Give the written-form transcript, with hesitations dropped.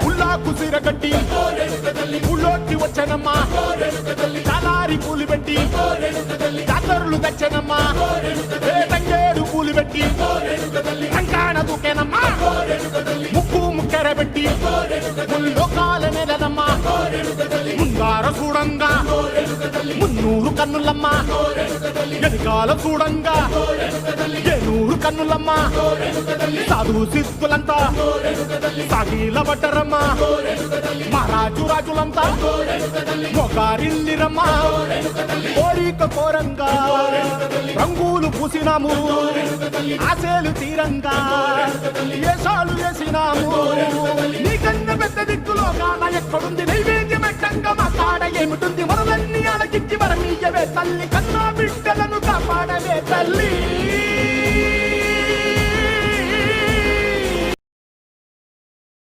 ఉల్లాకు సిరగట్టి ఉళ్ళోకి వచ్చనమ్మా చాలారి పూలు పెట్టి జాతరులు తెచ్చనమ్మా తంగేడు పూలు పెట్టి కంకాణ దూకేనమ్మా ముక్కు ముక్కెర పెట్టి ముల్లోకాల నెలనమ్మా ముంగార చూడంగా మున్నూరు కన్నులమ్మా ఎనకాల చూడంగా ఏనూరు కన్నులమ్మా సాధు సిద్ధులంతా సాగిల బట్టరమ్మా మహారాజు రాజులంతా మొగారిల్లిరమ్మా కోరిక కోరంగా రంగులు పూసినాము ఆశలు తీరంగా ఏసాలు వేసినాము నీకన్నా పెద్ద దిక్కులో కాన ఎక్కడుంది నైవేద్యం ఎట్టంగా మా కాడ ఏమిటుంది మనలన్నీ అలకిచ్చి వరమీయవే తల్లి